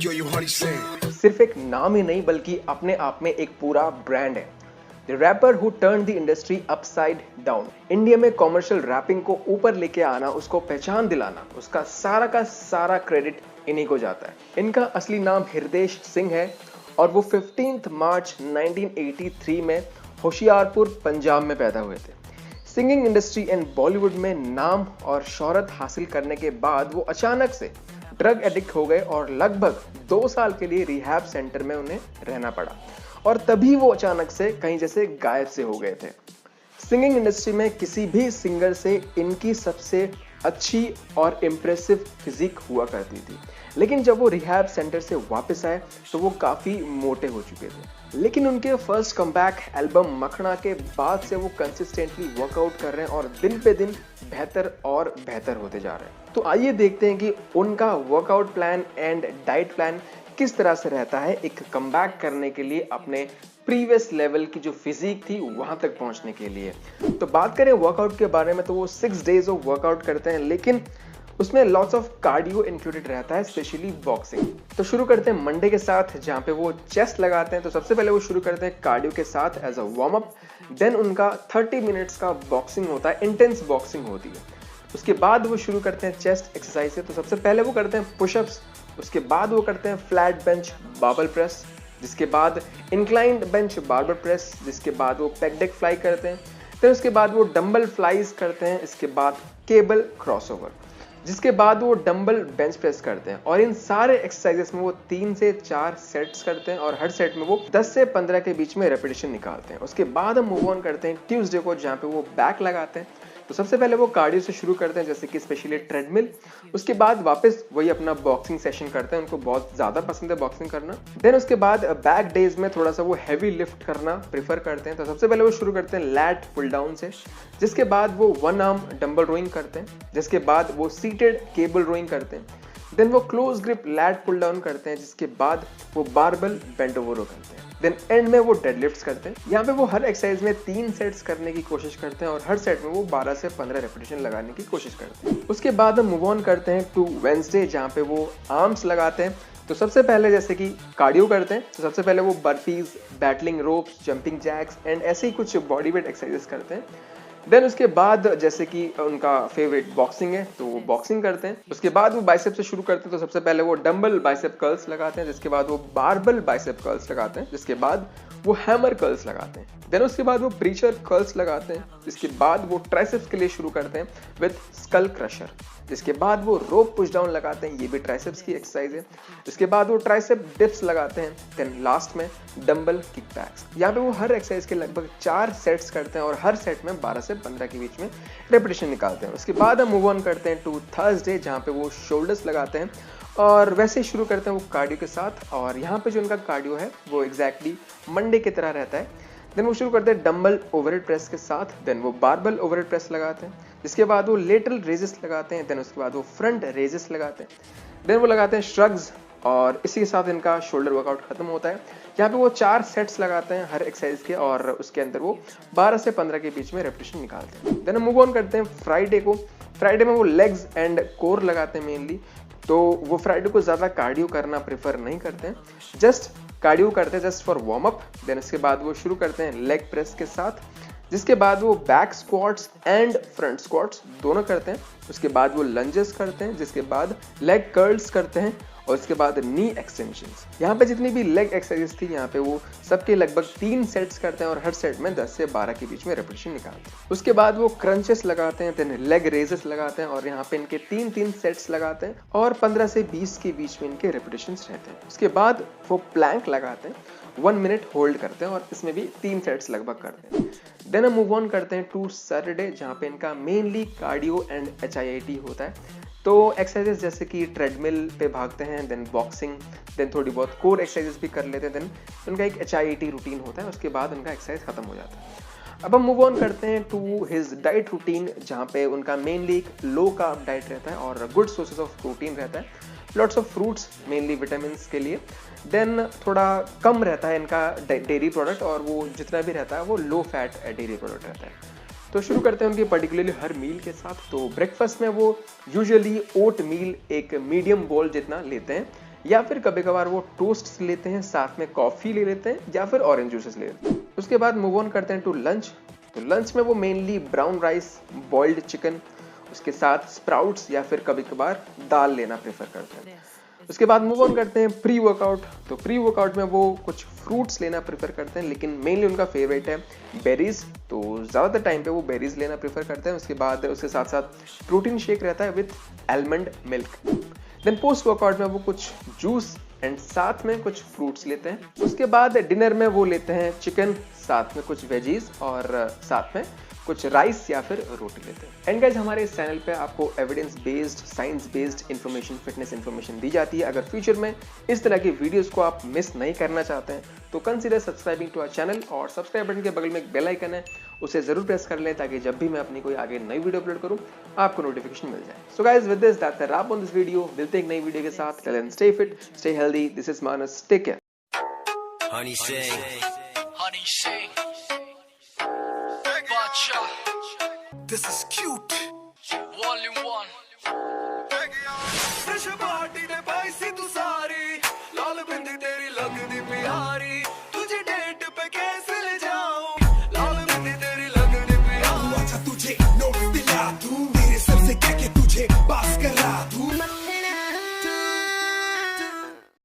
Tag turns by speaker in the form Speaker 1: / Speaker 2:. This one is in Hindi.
Speaker 1: Yo, you honey saying.
Speaker 2: सिर्फ एक नाम ही नहीं बल्कि अपने आप में एक पूरा ब्रांड है। The rapper who turn the industry upside down. India में कॉमर्शियल रैपिंग को ऊपर लेके आना, उसको पहचान दिलाना, उसका सारा का सारा क्रेडिट इन्हीं को जाता है। इनका असली नाम हृदेश सिंह है और वो 15 मार्च 1983 में होशियारपुर पंजाब में पैदा हुए थे। सिंगिंग इंडस्ट्री एंड बॉलीवुड में नाम और शोहरत हासिल करने के बाद वो अचानक से ड्रग एडिक्ट हो गए और लगभग 2 साल के लिए रिहैब सेंटर में उन्हें रहना पड़ा और तभी वो अचानक से कहीं जैसे गायब से हो गए थे। सिंगिंग इंडस्ट्री में किसी भी सिंगर से इनकी सबसे अच्छी और इम्प्रेसिव फिजिक हुआ करती थी, लेकिन जब वो रिहैब सेंटर से वापस आए तो वो काफ़ी मोटे हो चुके थे। लेकिन उनके फर्स्ट कमबैक एल्बम मखना के बाद से वो कंसिस्टेंटली वर्कआउट कर रहे हैं और दिन पे दिन बेहतर और बेहतर होते जा रहे हैं। तो आइए देखते हैं कि उनका workout plan and diet plan किस तरह से रहता है एक कमबैक करने के लिए, अपने प्रीवियस लेवल की जो फिजिक थी वहां तक पहुंचने के लिए। तो बात करें वर्कआउट के बारे में तो वो 6 डेज ऑफ वर्कआउट करते हैं, लेकिन उसमें लॉट्स ऑफ कार्डियो इंक्लूडेड रहता है, स्पेशली बॉक्सिंग। तो शुरू करते हैं मंडे के साथ जहां पे वो चेस्ट लगाते हैं। तो सबसे पहले वो शुरू करते हैं कार्डियो के साथ as a warm up, then उनका 30 मिनट्स का बॉक्सिंग होता है, इंटेंस बॉक्सिंग होती है। उसके बाद वो शुरू करते हैं चेस्ट एक्सरसाइज से। तो सबसे पहले वो करते हैं पुशअप्स, उसके बाद वो करते हैं फ्लैट बेंच बार्बल प्रेस, जिसके बाद इंक्लाइंड बेंच बार्बल प्रेस, जिसके बाद वो पेग डेक फ्लाई करते हैं, फिर उसके बाद वो डंबल फ्लाइज करते हैं, इसके बाद केबल क्रॉसओवर, जिसके बाद वो डंबल बेंच प्रेस करते हैं। और इन सारे एक्सरसाइजेस में वो 3 से 4 सेट्स करते हैं और हर सेट में वो 10 से 15 के बीच में रेपिटेशन निकालते हैं। उसके बाद हम मूव ऑन करते हैं ट्यूसडे को, जहाँ पे वो बैक लगाते हैं। तो सबसे पहले वो कार्डियो से शुरू करते हैं, जैसे कि स्पेशली ट्रेडमिल। उसके बाद वापस वही अपना बॉक्सिंग सेशन करते हैं, उनको बहुत ज़्यादा पसंद है बॉक्सिंग करना। देन उसके बाद बैक डेज में थोड़ा सा वो हैवी लिफ्ट करना प्रीफर करते हैं। तो सबसे पहले वो शुरू करते हैं लैट पुल डाउन से, जिसके बाद वो 1 आर्म डंबल रोइंग करते हैं, जिसके बाद वो सीटेड केबल रोइंग करते हैं। देन वो close grip lat pull down करते हैं, जिसके बाद वो बारबल बेंट ओवर रो करते हैं। देन एंड में वो डेडलिफ्ट्स करते हैं। यहाँ पे वो हर एक्सरसाइज में 3 सेट्स करने की कोशिश करते हैं और हर सेट में वो 12 से 15 रेपिटेशन लगाने की कोशिश करते हैं। उसके बाद हम मूव ऑन करते हैं टू वेडनेसडे, जहाँ पे वो आर्म्स लगाते हैं। तो सबसे पहले जैसे कि कार्डियो करते हैं, तो सबसे पहले वो burpees, battling ropes, jumping jacks and ऐसे ही कुछ बॉडी वेट एक्सरसाइजेस करते हैं। देन उसके बाद जैसे कि उनका फेवरेट बॉक्सिंग है तो वो बॉक्सिंग करते हैं। उसके बाद वो बाइसेप से शुरू करते हैं। तो सबसे पहले वो डंबल बाइसेप कर्ल्स लगाते हैं, जिसके बाद वो बारबल बाइसेप कर्ल्स लगाते हैं, जिसके बाद वो हैमर कर्ल्स लगाते हैं। देन उसके बाद वो प्रीचर कर्ल्स लगाते हैं, जिसके बाद वो ट्राइसेप्स के लिए शुरू करते हैं विद स्कल क्रशर, जिसके बाद वो रोप पुश डाउन लगाते हैं, ये भी ट्राइसेप्स की एक्सरसाइज है। इसके बाद वो ट्राइसेप डिप्स लगाते हैं। देन लास्ट में डंबल किक बैक्स। यहाँ पे वो हर एक्सरसाइज के लगभग 4 सेट्स करते हैं और हर सेट में 12 से 15 के बीच में रेपिटेशन निकालते हैं। उसके बाद हम मूव ऑन करते हैं टू थर्सडे, जहाँ पे वो शोल्डर्स लगाते हैं और वैसे ही शुरू करते हैं वो कार्डियो के साथ। और यहाँ पे जो उनका कार्डियो है वो एग्जैक्टली मंडे की तरह रहता है। देन वो शुरू करते हैं डंबल ओवरहेड प्रेस के साथ, देन वो बारबल ओवरहेड प्रेस लगाते हैं, जिसके बाद वो लेटरल रेजेस लगाते हैं, देन उसके बाद वो फ्रंट रेजेस लगाते हैं, देन वो लगाते हैं श्रग्स और इसी के साथ इनका शोल्डर वर्कआउट खत्म होता है। यहाँ पे वो 4 सेट्स लगाते हैं हर एक्सरसाइज के और उसके अंदर वो 12 से 15 के बीच में रेपिटेशन निकालते हैं। देन हम मूव ऑन करते हैं फ्राइडे को। फ्राइडे में वो लेग्स एंड कोर लगाते हैं मेनली। तो वो फ्राइडे को ज़्यादा कार्डियो करना प्रेफर नहीं करते हैं, जस्ट कार्डियो करते हैं just for warm up. Then इसके बाद वो शुरू करते हैं लेग प्रेस के साथ, जिसके बाद वो back squats and front squats दोनों करते हैं। उसके बाद वो लंजेस करते हैं, जिसके बाद लेग कर्ल्स करते हैं और उसके बाद नी एक्सटेंशंस। यहाँ पे जितनी भी लेग एक्सरसाइज थी यहाँ पे वो सबके लगभग 3 सेट्स करते हैं और हर सेट में 10 से 12 के बीच में रेपिटेशन निकालते हैं। उसके बाद वो क्रंचेस लगाते हैं, देन लेग रेजेस लगाते हैं और यहाँ पे इनके 3 सेट्स लगाते हैं और 15 से 20 के बीच में इनके रेपिटेशंस रहते हैं। उसके बाद वो प्लैंक लगाते हैं, 1 मिनट होल्ड करते हैं और इसमें भी 3 सेट्स लगभग करते हैं। देन हम मूव ऑन करते हैं टू सैटरडे, जहाँ पे इनका मेनली कार्डियो एंड HIIT होता है। तो एक्सरसाइजेस जैसे कि ट्रेडमिल पे भागते हैं, देन बॉक्सिंग, देन थोड़ी बहुत कोर एक्सरसाइजेस भी कर लेते हैं, देन उनका एक HIIT रूटीन होता है, उसके बाद उनका एक्सरसाइज खत्म हो जाता है। अब हम मूव ऑन करते हैं टू हिज डाइट रूटीन, जहाँ पे उनका मेनली एक लो कार्ब डाइट रहता है और गुड सोर्सेज ऑफ प्रोटीन रहता है, lots of fruits mainly vitamin के लिए। देन थोड़ा कम रहता है इनका डेयरी प्रोडक्ट और वो जितना भी रहता है वो लो फैट डेयरी प्रोडक्ट रहता है। तो शुरू करते हैं उनकी पर्टिकुलरली हर मील के साथ। तो ब्रेकफास्ट में वो यूजुअली ओट मील एक मीडियम बोल जितना लेते हैं, या फिर कभी कभार वो टोस्ट लेते हैं, साथ में कॉफी ले लेते हैं या फिर ऑरेंज जूसेस ले लेते हैं। उसके बाद मूव ऑन करते हैं टू लंच। तो लंच में वो mainly brown rice, boiled chicken, उसके साथ स्प्राउट्स या फिर कभी कभार दाल लेना प्रेफर करते हैं। उसके बाद मूव ऑन करते हैं प्री वर्कआउट। तो प्री वर्कआउट में वो कुछ फ्रूट्स लेना प्रेफर करते हैं, लेकिन मेनली उनका फेवरेट है बेरीज, तो ज़्यादातर टाइम पे वो बेरीज लेना प्रेफर करते हैं। उसके बाद उसके साथ साथ प्रोटीन शेक रहता है with almond milk. Then post workout में वो कुछ जूस एंड साथ में कुछ फ्रूट्स लेते हैं। उसके बाद डिनर में वो लेते हैं चिकन, साथ में कुछ वेजीज और साथ में कुछ राइस या फिर रोटी लेते हैं। एंड गाइस, हमारे इस चैनल पे आपको evidence based, science based information, fitness information दी जाती है। अगर फ्यूचर में इस तरह की वीडियोस को आप मिस नहीं करना चाहते हैं तो consider subscribing to our channel, और सब्सक्राइब बटन के बगल में एक बेल आइकन है, उसे जरूर प्रेस कर लें ताकि जब भी मैं अपनी कोई आगे नई वीडियो अपलोड करूं आपको नोटिफिकेशन मिल जाए। So guys, with this that's a wrap on this video. मिलते हैं एक नई वीडियो के साथ। Till then stay fit, stay healthy. This is Manas, take care.
Speaker 1: Honey sing, Bacha. This is cute. Volume 1.